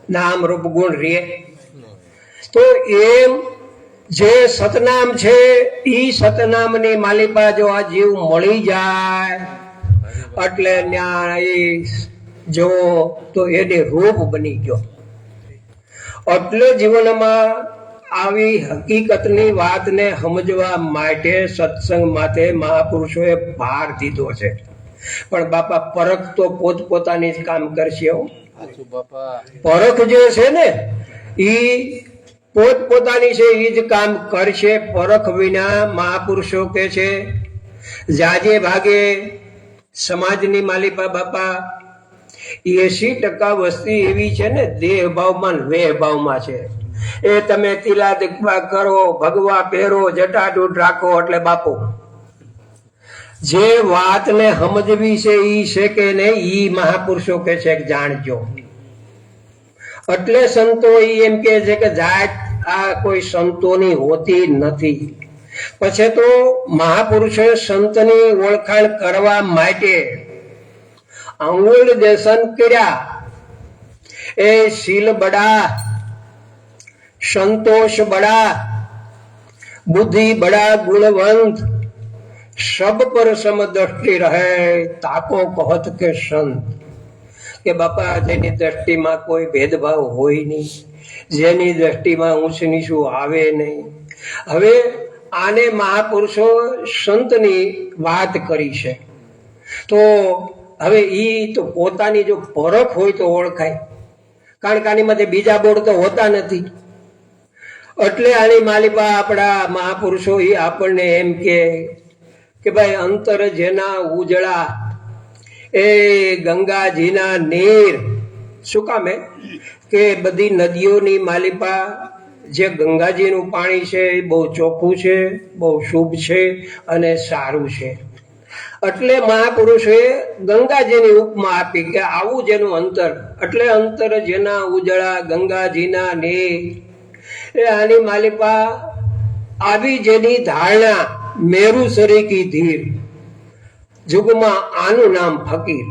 નામ રૂપ ગુણ રહે. તો એમ જે સતનામ છે ઈ સતનામની માલિપા જો આ જીવ મળી જાય એટલે જો તો એને રૂપ બની ગયો. એટલે જીવનમાં આવી હકીકતની વાતને સમજવા માટે સત્સંગ માટે મહાપુરુષોએ ભાર દીધો છે. પણ બાપા પરખ તો પોતપોતાની જ કામ કરશે. પરખ જે છે ને ઈ પોતપોતાની છે એ જ કામ કરશે. પરખ વિના મહાપુરુષો કે છે જાજે ભાગે સમાજની માલિપા બાપા 80% વસ્તી એવી છે ને દેહ ભાવમાં વેહ ભાવમાં છે. એ તમે તિલા દીકવા કરો, ભગવા પહેરો, જટાડૂઢ રાખો એટલે બાપુ જે વાતને સમજવી છે ઈ છે કે નહીં ઈ મહાપુરુષો કે છે જાણજો. એટલે સંતો એમ કે છે કે જાત આ કોઈ સંતોની હોતી નથી. પછી તો મહાપુરુષોએ સંતની ઓળખાણ કરવા માટે અંગુલ દેશન કર્યા. એ શીલ બડા, સંતોષ બડા, બુદ્ધિ બડા, ગુણવંત, સબ પર સમદ્રષ્ટિ રહે, તાકો કહત કે સંત. કે બાપા જેની દ્રષ્ટિમાં કોઈ ભેદભાવ હોય નહીં, જેની દ્રષ્ટિમાં ઊંચ નીચું આવે નહીં. હવે આને મહાપુરુષો સંતની વાત કરી છે. તો હવે ઈ તો પોતાની જો પરખ હોય તો ઓળખાય. કારણ કે આની માટે બીજા બોર્ડ તો હોતા નથી. એટલે આની માલિપા આપણા મહાપુરુષો એ આપણને એમ કે ભાઈ અંતર જેના ઉજળા એ ગંગાજીના નીર. શું કામે કે બધી નદીઓની માલિપા જે ગંગાજીનું પાણી છે એ બહુ ચોખ્ખું છે, બહુ શુભ છે અને સારું છે. એટલે મહાપુરુષોએ ગંગાજીની ઉપમા આપી કે આવું જેનું અંતર, એટલે અંતર જેના ઉજળા ગંગાજીના નીર. એ આની માલિપા આવી જેની ધારણા મેરુ સરીકી ધીર, જુગમાં આનું નામ ફકીર.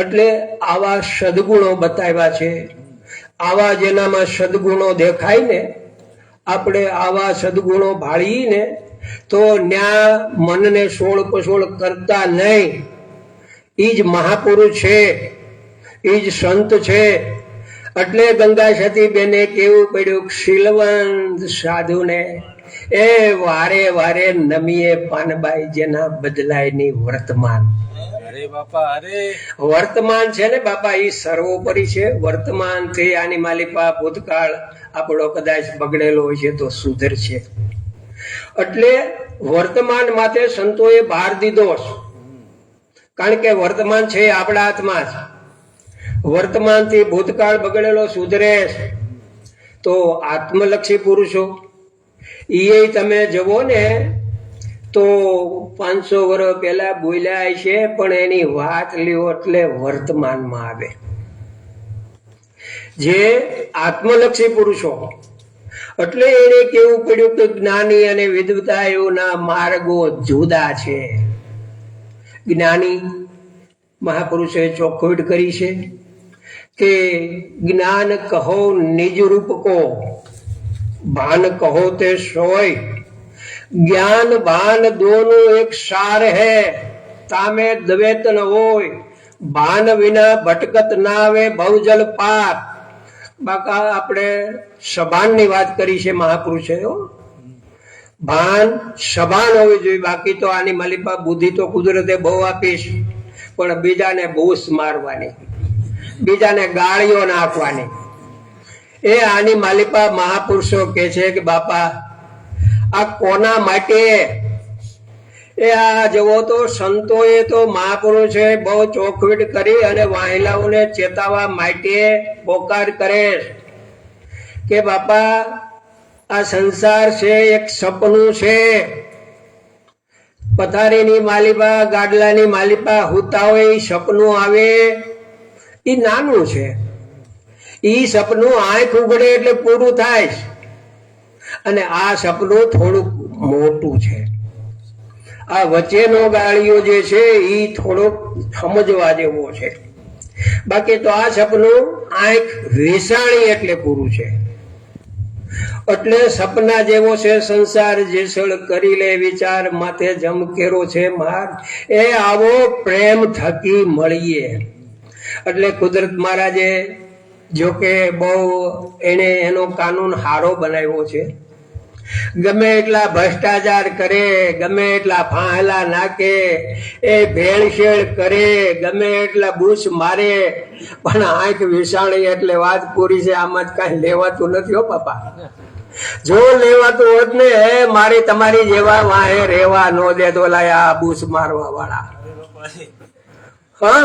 એટલે આવા સદગુણો બતાવ્યા છે. આવા જેનામાં સદગુણો દેખાય ને, આપણે આવા સદગુણો ભાળીને તો ન્યા મનને સોળ પસોળ કરતા નહીં. ઈ જ મહાપુરુષ છે, ઈ જ સંત છે. એટલે ગંગા સતી બેને કેવું પડ્યું, શીલવંત સાધુને એ વારે વારે નમીએ પાનબાઈ જેના બદલાય ની વર્તમાન. અરે બાપા અરે. વર્તમાન છે ને બાપા એ સર્વોપરી છે. વર્તમાન થી આની માલિપા ભૂતકાળ આપણો કદાચ બગડેલો હોય છે તો સુધર છે. એટલે વર્તમાન માટે સંતોએ ભાર દીધો, કારણ કે વર્તમાન છે આપણા હાથમાં જ. વર્તમાન થી ભૂતકાળ બગડેલો સુધરે તો આત્મલક્ષી પુરુષો એ તમે જવો ને તો 500 વર્ષ પહેલા બોલ્યા છે, પણ એની વાત લ્યો એટલે વર્તમાનમાં આવે. જે આત્મલક્ષી પુરુષો, એટલે એને કેવું પડ્યું કે જ્ઞાની અને વિદ્વતાઓના માર્ગો જુદા છે. જ્ઞાની મહાપુરુષોએ ચોખવટ કરી છે કે જ્ઞાન કહો નિજ રૂપ કો, ભાન કહો તે સોય. જ્ઞાન ભાન દોનું એક સાર હૈ, તામે દ્વૈત ન હોય. ભાન વિના ભટકત ના આવે ભવજલ પાર. બાકા આપણે સભાનની વાત કરી છે મહાપુરુષે. ભાન સભાન હોવી જોઈએ. બાકી તો આની માલિપા બુદ્ધિ તો કુદરતે બહુ આપીશ, પણ બીજાને બૂસ મારવાની, બીજાને ગાળીઓ નાખવાની. એ આની માલિપા મહાપુરુષો કે છે કે બાપા આ કોના માટે? એ આ જવો તો સંતોએ તો મહાપુરુષે બહુ ચોખવટ કરી અને વાહિલાઓને ચેતાવવા માટે પોકાર કરે કે બાપા આ સંસાર છે એક સપનું છે. પથારીની માલિપા, ગાડલાની માલિપા હુતા હોય એ સપનું આવે એ નાનું છે. ઈ સપનું આંખ ઉઘડે એટલે પૂરું થાય, અને આ સપનું થોડુંક મોટું છે. આ વચ્ચેનો ગાળિયો જે છે એ થોડોક સમજવા જેવો છે. બાકી તો આ સપનું આંખ વિસાણી એટલે પૂરું છે. એટલે સપના જેવો છે સંસાર, જેસળ કરી લે વિચાર, માથે જમકેરો છે માર. એ આવો પ્રેમ થકી મળીએ. એટલે કુદરત મહારાજે જોકે બહુ એને એનો કાનૂન હારો બનાવ્યો છે. ગમે એટલા ભ્રષ્ટાચાર કરે, ગમે એટલા ફાંહલા નાખે, એ ભેળસેળ કરે, ગમે એટલા બૂસ મારે, પણ આંખ વિસાણી એટલે વાત પૂરી છે. આમાં જ કાંઈ લેવાતું નથી હો બાપા. જો લેવાતું હોત ને મારી તમારી જેવા વાહે રેવા નો દે તો લાયા બૂસ મારવા વાળા. હા,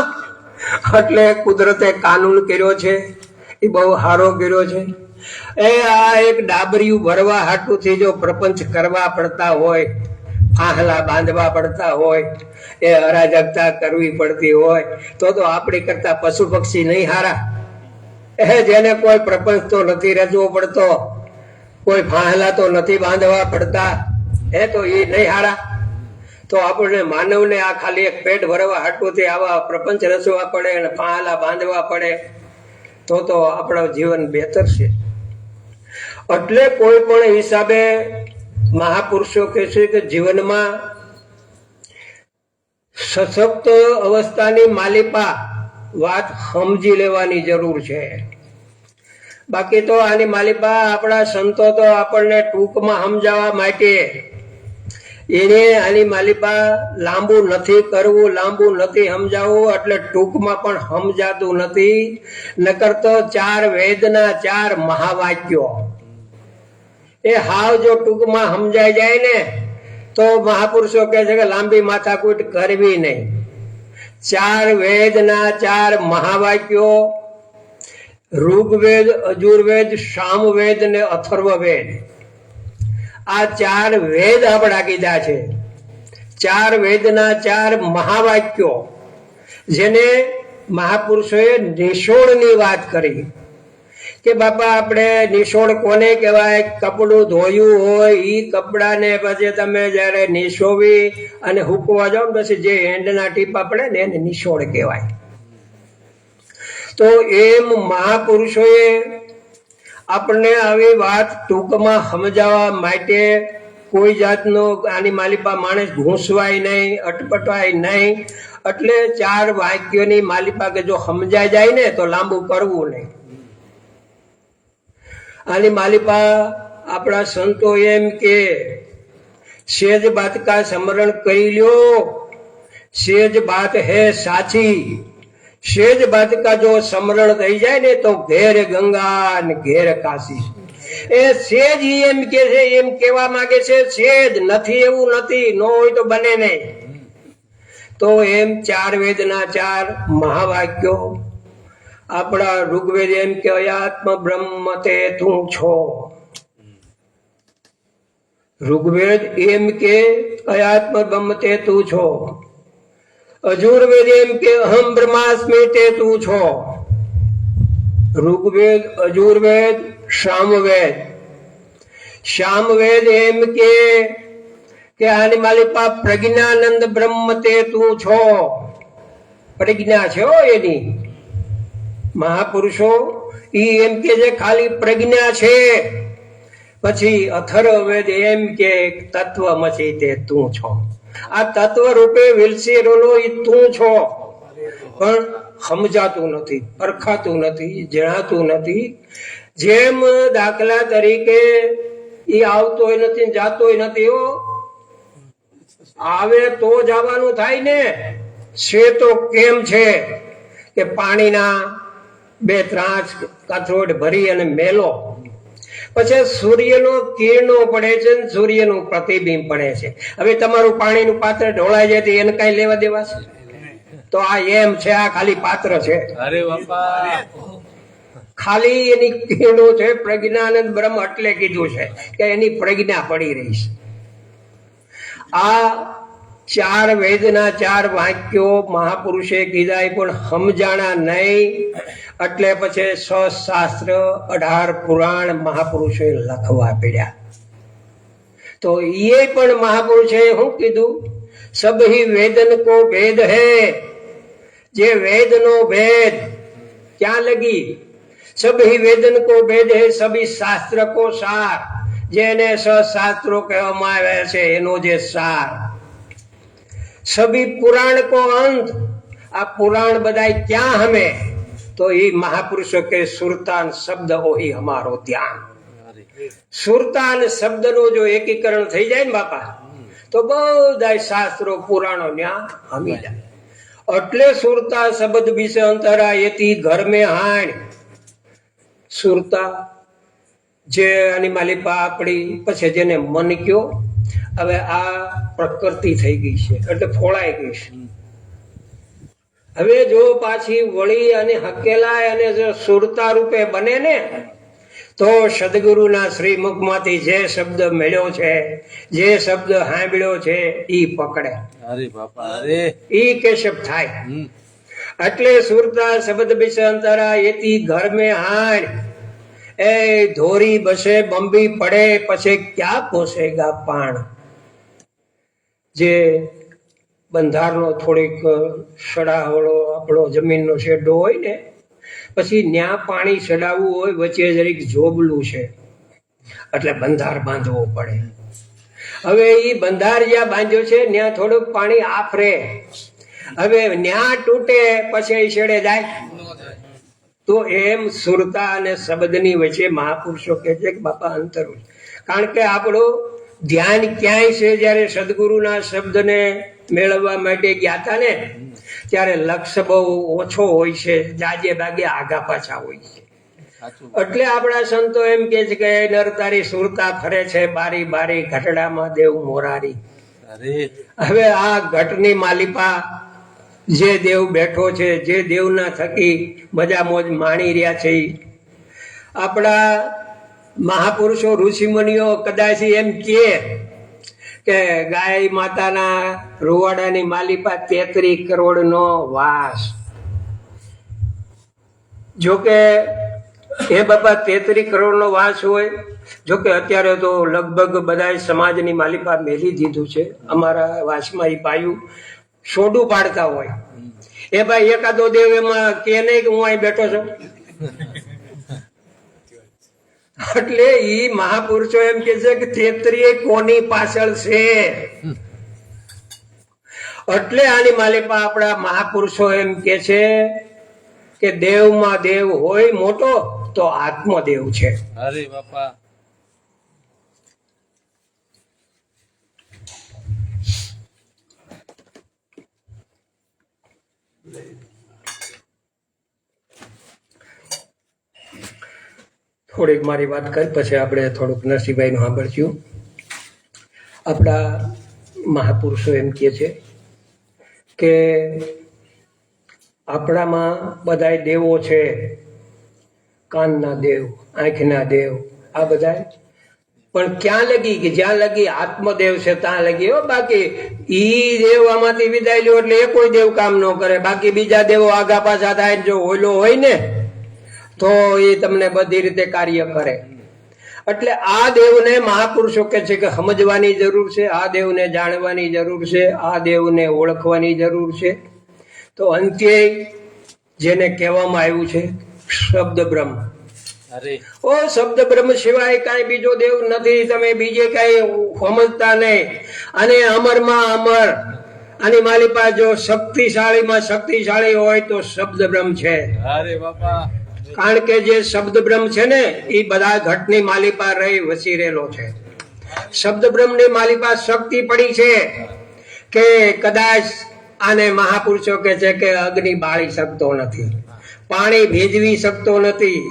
એટલે કુદરતે કાનૂન કર્યો છે એ બહુ સારો કર્યો છે. એ આ એક ડાબરિયું ભરવા હાટુથી જો પ્રપંચ કરવા પડતા હોય, ફાંહલા બાંધવા પડતા હોય, એ અરાજકતા કરવી પડતી હોય તો આપણી કરતા પશુ પક્ષી નહીં હારા? એ જેને કોઈ પ્રપંચ તો નથી રચવો પડતો, કોઈ ફાંહલા તો નથી બાંધવા પડતા, એ તો એ નહીં હારા? તો આપણને માનવને આ ખાલી એક પેટ ભરવા હાટુથી આવા પ્રપંચ રચવા પડે અને ફાંહલા બાંધવા પડે તો આપણું જીવન બહેતર છે. એટલે કોઈ પણ હિસાબે મહાપુરુષો કહે છે કે જીવનમાં સશક્ત અવસ્થાની માલિપા વાત સમજી લેવાની જરૂર છે. બાકી તો આની માલિપા આપણા સંતો તો આપણને ટૂંકમાં સમજાવવા માટે એને આની માલિપા લાંબુ નથી કરવું, લાંબુ નથી સમજાવવું, એટલે ટૂંકમાં પણ સમજાતું નથી. નકર તો 4 વેદના 4 મહાવાક્યો એ હાવ જો ટૂંકમાં સમજાઈ જાય ને તો મહાપુરુષો કહે છે કે લાંબી માથાકૂટ કરવી નહીં. 4 વેદના 4 મહાવાક્યો, ઋગ્વેદ, અજુર્વેદ, સામવેદ ને અથર્વવેદ, આ 4 વેદ આપણા કીધા છે. 4 વેદના 4 મહાવાક્યો જેને મહાપુરુષોએ નિષોળની વાત કરી કે બાપા આપણે નિષોળ કોને કહેવાય? કપડું ધોયું હોય ઈ કપડાને પછી તમે જયારે નિશોવી અને હુકવા જાઓ ને પછી જે હેન્ડના ટીપા પડે ને એને નિષોળ કહેવાય. તો એમ મહાપુરુષોએ આપણને આવી વાત ટૂંકમાં સમજાવવા માટે કોઈ જાતનો આની માલિપા માણસ ઘૂંસવાય નહીં, અટપટવાય નહીં. એટલે 4 વાક્યોની માલિપા કે જો સમજાઈ જાય ને તો લાંબુ કરવું નહીં. આની માલિપા આપણા સંતો એમ કે સેજ બાત કા સ્મરણ કરી લ્યો, સેજ બાત હે સાચી. સેજ બાત કા જો સ્મરણ થઈ જાય ને તો ઘેર ગંગા ને ઘેર કાશી. એ સેજ એમ કે છે, એમ કેવા માંગે છે સેજ નથી એવું નથી, ન હોય તો બને નહીં. તો એમ 4 વેદના 4 મહાવાક્યો. આપણા ઋગ્વેદ એમ કે અયાત્મ બ્રહ્મ તે તું છો. ઋગ્વેદ એમ કે અયાત્મ બ્રહ્મ તે તું છો. અજુર્વેદ એમ કે અહમ બ્રહ્માસ્મિ તે તું છો. ઋગ્વેદ, અજુર્વેદ, સામવેદ. સામવેદ એમ કે આની માલિપા પ્રજ્ઞાનંદ બ્રહ્મ તે તું છો. પ્રજ્ઞા છે હો એની. મહાપુરુષો ઈ એમ કે જે ખાલી પ્રજ્ઞા છે. પછી અથર્વવેદ એમ કે તત્વમસી તે તું છો. આ તત્વ રૂપે વિલસી રોલો ઈ તું છો, પણ સમજાતું નથી, પરખાતું નથી, જણાતું નથી. જેમ દાખલા તરીકે ઈ આવતોય નથી, જાતોય નથી. હો આવે તો જવાનું થાય ને. છે તો કેમ છે કે પાણીના 2 ત્રાંચ કાથરોડ ભરી અને મેલો, પછી સૂર્યનો કિરણો પડે છે, સૂર્યનું પ્રતિબિંબ પડે છે. હવે તમારું પાણીનું પાત્ર ઢોળાઈ જાય તો એને કઈ લેવા દેવા છે? તો આ એમ છે, આ ખાલી પાત્ર છે. અરે બાપા, ખાલી એની કિરણો છે. પ્રજ્ઞાનંદ બ્રહ્મ એટલે કીધું છે કે એની પ્રજ્ઞા પડી રહી છે. આ 4 વેદના 4 વાક્યો મહાપુરુષે કીધા પણ સમજાણા નહીં. એટલે પછી 6 શાસ્ત્ર 18 પુરાણ મહાપુરુષોએ લખવા પડ્યા. તો એ પણ મહાપુરુષે શું કીધું? સબહી વેદન કો ભેદ હૈ. જે વેદનો ભેદ ક્યાં લગી? સબહી વેદન કો ભેદ હૈ સભી શાસ્ત્ર કો સાર. જેને 6 શાસ્ત્રો કહેવામાં આવ્યા છે એનો જે સાર. સભી પુરાણ કો અંત. આ પુરાણ બધાય ક્યાં હમે? તો એ મહાપુરુષો કે સુરતાન શબ્દ ઓહી હમારો ધ્યાન. સુરતાન શબ્દનું જો એકીકરણ થઈ જાય ને બાપા તો બધા શાસ્ત્રો પુરાણો ન્યા હમી જાય. એટલે સુરતા શબ્દ વિશે અંતરા એથી ઘર મેં હાણ. સુરતા જે આની માલિપા આપણી પછી જેને મન કયો. હવે આ પ્રકૃતિ થઈ ગઈ છે એટલે ફોળાઈ ગઈ છે. હવે જો પાછી વળી અને હકેલાય અને જો સુરતા રૂપે બને ને તો સદગુરુના શ્રી મુખમાંથી જે શબ્દ મળ્યો છે, જે શબ્દ સાંભળ્યો છે ઈ પકડે. અરે બાપા, અરે ઈ કેશવ થાય. એટલે સુરતા શબ્દ વિશે અંતરા એથી ઘર મેં હાણ. એ ધોરી બસે બંબી પડે પછી ક્યાં પોસેગા પાણ. જે બંધારનો થોડીક સડાવડો આપણો જમીનનો શેડો હોય ને, પછી ન્યા પાણી ચડાવવું હોય, વચ્ચે જરીક જોબલું છે એટલે બંધાર બાંધવો પડે. હવે ઈ બંધાર જ્યાં બાંધ્યો છે ત્યાં થોડુંક પાણી આફરે. હવે ન્યા તૂટે પછી છેડે જાય. તો એમ સુરતા અને શબ્દની વચ્ચે મહાપુરુષો કહે છે કે બાપા અંતર. કારણ કે આપણો ધ્યાન ક્યાંય છે? જ્યારે સદગુરુના શબ્દને મેળવવા માટે ગયા હતા ને ત્યારે લક્ષ્ય બહુ ઓછો હોય છે, જાજે બાગે આગા પાછા હોય છે. સાચું. એટલે આપણા સંતો એમ કે છે કે નર તારી સુરતા ફરે છે બારી બારી, ઘટડામાં દેવ મોરારી. અરે હવે આ ઘટની માલિપા જે દેવ બેઠો છે, જે દેવના થકી મજા મોજ માણી રહ્યા છે, આપણા મહાપુરુષો ઋષિમુનિઓ કદાચ એમ કે ગાય માતાના રૂવાડાની માલિપા 33 કરોડનો વાસ. જોકે એ બાપા 33 કરોડનો વાસ હોય, જોકે અત્યારે તો લગભગ બધા સમાજની માલિપા મેલી દીધું છે. અમારા વાસમાં એ પાયું સોડું પાડતા હોય, એ ભાઈ એકાદો દેવ એમાં કે નહીં કે હું અહીં બેઠો છું. એટલે ઈ મહાપુરુષો એમ કે છે કે 33 કોની પાછળ છે. એટલે આની માલિપા આપણા મહાપુરુષો એમ કે છે કે દેવમાં દેવ હોય મોટો તો આત્મદેવ છે. અરે બાપા. થોડીક મારી વાત કરી પછી આપણે થોડુંક નરસિંહભાઈનું સાંભળશું. આપણા મહાપુરુષો એમ કહે છે કે આપણામાં બધાય દેવો છે, કાનના દેવ, આંખના દેવ, આ બધા પણ ક્યાં લગી કે જ્યાં લગી આત્મદેવ છે ત્યાં લગી હો. બાકી ઈ દેવ આમાંથી વિદાય લ્યો એટલે એ કોઈ દેવ કામ ન કરે. બાકી બીજા દેવો આગા પાછા થાય, જો ઓલો હોય ને તો એ તમને બધી રીતે કાર્ય કરે. એટલે આ દેવને મહાપુરુષો કહે છે કે સમજવાની જરૂર છે, આ દેવને જાણવાની જરૂર છે, આ દેવને ઓળખવાની જરૂર છે. તો અંતે જેને કહેવામાં આવ્યું છે શબ્દ બ્રહ્મ. અરે ઓ શબ્દ બ્રહ્મ સિવાય કાંઈ બીજો દેવ નથી. તમે બીજે કાંઈ સમજતા નહીં. અને અમરમાં અમર, આની માલિપા જો શક્તિશાળીમાં શક્તિશાળી હોય તો શબ્દ બ્રહ્મ છે. અરે બાપા. કારણ કે જે શબ્દ બ્રહ્મ છે ને એ બધા ઘટની માલિપા રહી વસી રહેલો છે. શબ્દ બ્રહ્મની માલિપા શક્તિ પડી છે કે કદાચ આને મહાપુરુષો કે છે કે અગ્નિ બાળી શકતો નથી, પાણી ભેજવી શકતો નથી,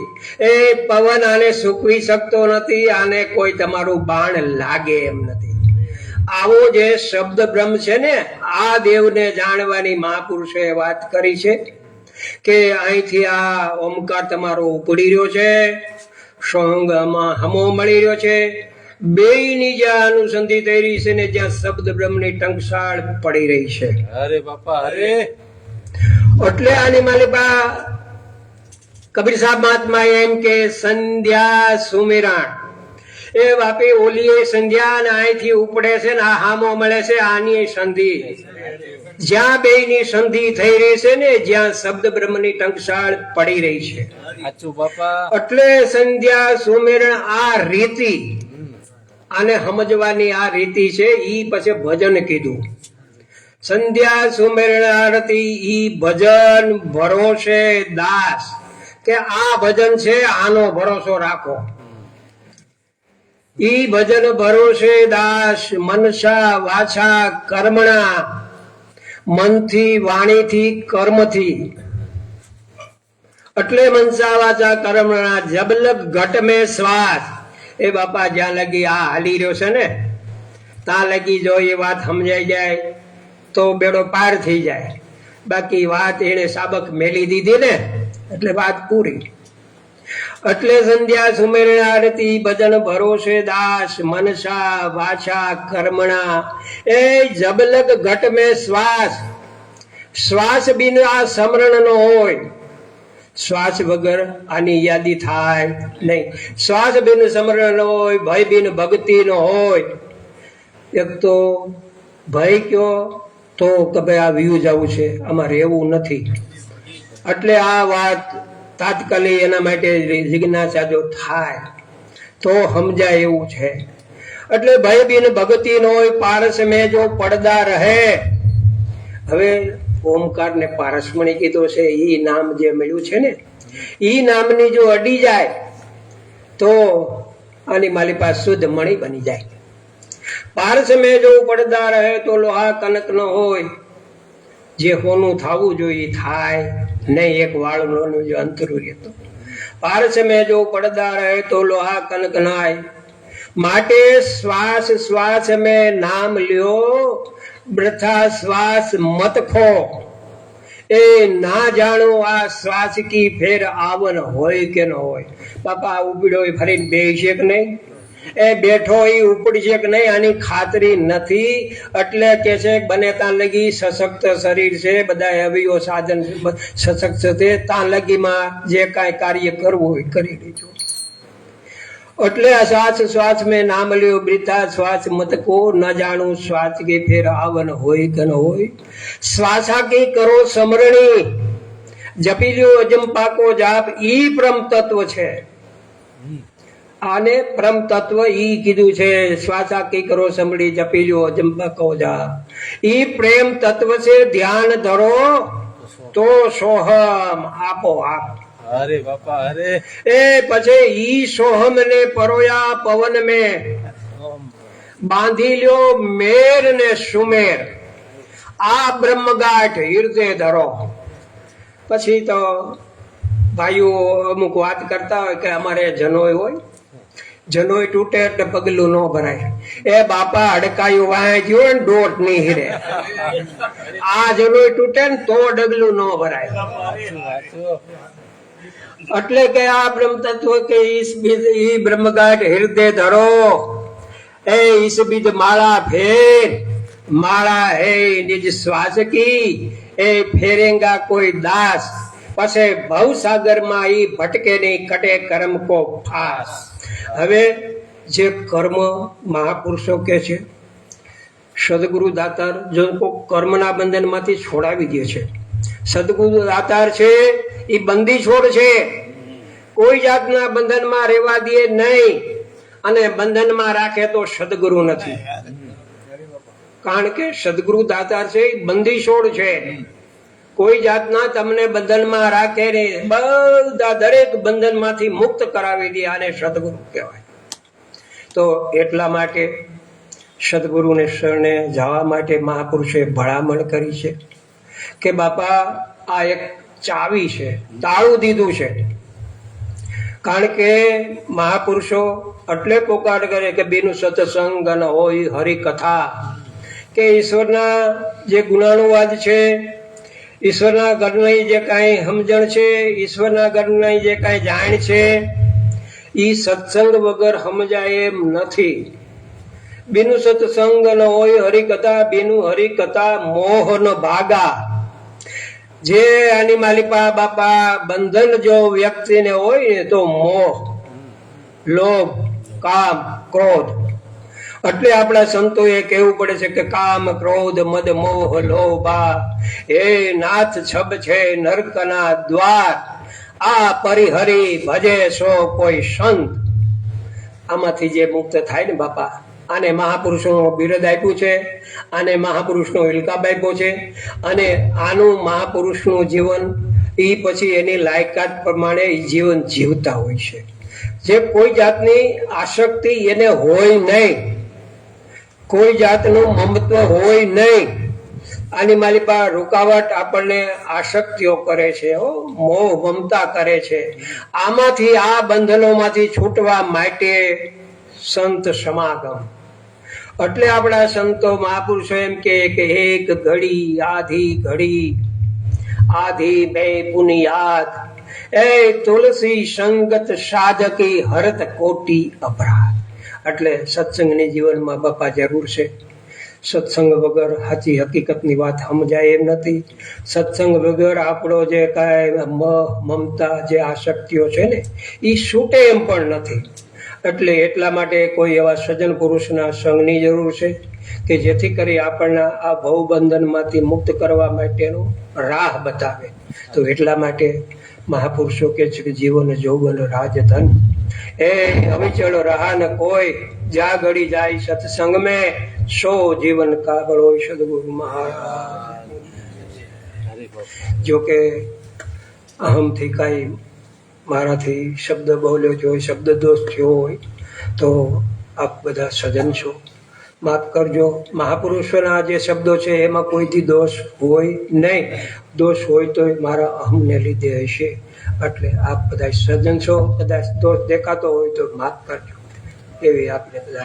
એ પવન આને સૂકવી શકતો નથી, આને કોઈ તમારું બાણ લાગે એમ નથી. આવો જે શબ્દ બ્રહ્મ છે ને, આ દેવને જાણવાની મહાપુરુષોએ વાત કરી છે કે અહીંથી આ ઓમકાર તમારો ઉપડી રહ્યો છે, સોહંગમાં હમો મળી રહ્યો છે, બેયની જ્યાં અનુસંધિ થઈ રહી છે ને જ્યાં શબ્દ બ્રહ્મની ટંકશાળ પડી રહી છે. અરે બાપા. અરે એટલે આની માલિપા કબીર સાહેબ મહાત્મા એમ કે સંધ્યા સુમિરણ. એ બાપી ઓલી સંધ્યા ને અહીંથી ઉપડે છે ને આ હામો મળે છે, આની સંધિ જ્યાં બેયની સંધિ થઈ રહી છે ને જ્યાં શબ્દ બ્રહ્મની ટંકશાળ પડી રહી છે. સાચું બાપા. એટલે સંધ્યા સુમિરણ આ રીતિ, આને સમજવાની આ રીતિ છે. ઈ પછી ભજન કીધું. સંધ્યા સુમિરણ આરતી ઈ ભજન ભરોસે દાસ, કે આ ભજન છે આનો ભરોસો રાખો. ઈ ભજન ભરોસે દાસ મનસા વાછા કર્મણા, મનથી વાણીથી કર્મથી. એટલે મનસા વાચા કર્મણા જબલક ઘટ મેં શ્વાસ. એ બાપા જ્યાં લગી આ હાલી રહ્યો છે ને ત્યાં લગી જો એ વાત સમજાઈ જાય તો બેડો પાર થઈ જાય. બાકી વાત એને સાબક મેલી દીધી ને એટલે વાત પૂરી. એટલે સંધ્યા સુમેરણ આરતી ભજન ભરોસે દાસ મનસા વાછા કર્મણા, એ જબલક ઘટ મેં શ્વાસ. શ્વાસ બિન આ સમરણ નો હોય, શ્વાસ વગર આની યાદી થાય નહીં. શ્વાસ બિન સમરણ નો હોય, ભય બિન ભક્તિ નો હોય. એક તો ભય કયો તો કે ભાઈ આ વ્યૂ જવું છે, આમાં રહેવું નથી. એટલે આ વાત તાત્કાલિક એના માટે જિજ્ઞાસા જો થાય તો સમજાય એવું છે. એટલે ભય બિન ભક્તિ નો હોય, પારસ મેં જો પડદા રહે. હવે ઓમકાર ને પારસમણી કીધો છે, ઈ નામ જે મળ્યું છે ને ઈ નામની જો અડી જાય તો આની માલિપા શુદ્ધ મણી બની જાય. પારસ મેં જો પડદા રહે તો લોહા કનક ન હોય, જે હોનું થવું જોઈએ થાય નહીં, એક વાળનો જે અંતરું રહેતો. પારસ મેં જો પડદા રહે તો લોહા કનક નાય, માટે શ્વાસ શ્વાસ મેં નામ લ્યો, વૃથા શ્વાસ મત ખો. એ ના જાણો આ શ્વાસ કી ફેર આવન હોય કે ન હોય. બાપા ઉપડ્યો એ ફરીને બેસે કે નહીં, એ બેઠો એ ઉપડશે કે નહીં, આની ખાતરી નથી. એટલે કે છે બને ત્યાં લગી સશક્ત શરીર છે, બધા અવયવો સાધન સશક્ત છે, ત્યાં લગીમાં જે કાંઈ કાર્ય કરવું હોય કરી લેજો. એટલે શ્વાસ શ્વાસ મેં નામ લ્યો, વૃથા શ્વાસ મત કો, ન જાણું શ્વાસ કે ફેર આવન હોય કે ન હોય. શ્વાસા કી કરો સમરણી, જપી લ્યો અજંપા કો જાપ. ઈ પરમ તત્વ છે, આને પરમ તત્વ ઈ કીધું છે. શ્વાસા કી કરો સમરણી, જપી લ્યો અજંપા કો જાપ. ઈ પ્રેમ તત્વ છે, ધ્યાન ધરો તો સોહમ આપો આપ. અરે બાપા અરે. એ પછી ઈ સોહમ ને પરોયા પવન મેં, બાંધી લ્યો મેર ને સુમેર. આ બ્રહ્મગાંઠ હૃદય ધરો. પછી તો ભાઈઓ અમુક વાત કરતા હોય કે અમારે જનોય હોય, જનોય તૂટે એટલે પગલું ન ભરાય. એ બાપા અડકાયું વાય ગયો ને દોટ નહીં હિરે. આ જનોય તૂટે ને તો ડગલું ન ભરાય. એટલે કે આ બ્રહ્મ તત્વ કે ઈ બ્રહ્મગાંઠ હૃદય ધરો. એ ઈસ બીજ માળા ફેર, માળા હે નિજ શ્વાસ કી, એ ફેરેંગા કોઈ દાસ. પછી ભવસાગર માં ઈ ભટકે નહીં, કટે કર્મ કો ફાસ. હવે જે કર્મ મહાપુરુષો કે છે, સદગુરુ દાતાર જો કોઈ કર્મના બંધન માંથી છોડાવી દે છે. સદગુરુ દાતાર છે એ બંદી છોડ છે, કોઈ જાતના બંધનમાં રહેવા દે નહીં, અને બંધનમાં રાખે તો સદગુરુ નથી. કારણ કે સદગુરુ દાતાર છે એ બંદી છોડ છે, કોઈ જાતના તમને બંધનમાં રાખે નહીં, બધા દરેક બંધનમાંથી મુક્ત કરાવી દે. આને સદગુરુ કહેવાય. તો એટલા માટે સદગુરુને શરણે જવા માટે મહાપુરુષે ભલામણ કરી છે કે બાપા આ એક ચાવી છે, તાળું દીધું છે. કારણ કે મહાપુરુષો એટલે પોકાર કરે કે બેનું સત્સંગ ન હોય હરિકથા, કે ઈશ્વરના જે ગુણાનુવાદ છે, ઈશ્વરના ઘરની જે કાંઈ સમજણ છે, ઈશ્વરના ઘરની જે કાંઈ જાણ છે, એ સત્સંગ વગર સમજાય એમ નથી. બેનું સત્સંગ ન હોય હરિકથા, બેનું હરિકથા મોહન ભાગા. જે આની માલિપા બાપા બંધન જો વ્યક્તિને હોય ને તો મોહ, લોભ, કામ, ક્રોધ. એટલે આપણા સંતોએ કહેવું પડે છે કે કામ ક્રોધ મદ મોહ લોભા, એ નાથ છબ છે નરકના દ્વાર, આ પરિહરી ભજે સો કોઈ સંત. આમાંથી જે મુક્ત થાય ને બાપા, આને મહાપુરુષોનું બિરદ આપ્યું છે, આને મહાપુરુષનો ઇલકાબ આપ્યો છે. અને આનું મહાપુરુષનું જીવન એ પછી એની લાયકાત પ્રમાણે જીવન જીવતા હોય છે. જે કોઈ જાતની આસક્તિ એને હોય નહીં, કોઈ જાતનું મમત્વ હોય નહીં. આની માલિપા રૂકાવટ આપણને આસક્તિઓ કરે છે, મોહ મમતા કરે છે. આમાંથી આ બંધનોમાંથી છૂટવા માટે સંત સમાગમ. એટલે આપણા સંતો મહાપુરુષો એમ કે એક ઘડી આધી ઘડી, આધી બે પુનિયાદ, એ તુલસી સંગત સાધકી હરત કોટી અપરાધ. એટલે સત્સંગની જીવનમાં બાપા જરૂર છે. સત્સંગ વગર સાચી હકીકતની વાત સમજાય એમ નથી. સત્સંગ વગર આપણો જે કાંઈ મમતા જે આસક્તિઓ છે ને એ છૂટે એમ પણ નથી. એટલે એટલા માટે કોઈ એવા સજ્જન પુરુષના સંગની જરૂર છે કે જેથી કરી આપણને આ ભવબંધનમાંથી મુક્ત કરવા માટેનો રાહ બતાવે. તો એટલા માટે મહાપુરુષો કે છે કે જીવન જોવન રાજધન, એ અવિચળ રહા ન કોઈ, જા ઘડી જાય સત્સંગ મેં, સો જીવન કાગળો. સદગુરુ મહારાજ. જો કે અહમથી કાંઈ મારાથી શબ્દ બોલ્યો હોય, શબ્દ દોષ થયો હોય તો આપ બધા સજ્જન છો, માફ કરજો. મહાપુરુષોના જે શબ્દો છે એમાં કોઈથી દોષ હોય નહીં. દોષ હોય તો મારા અહમને લીધે હશે. એટલે આપ બધા સજ્જન છો, કદાચ દોષ દેખાતો હોય તો માફ કરજો. એવી આપને બધા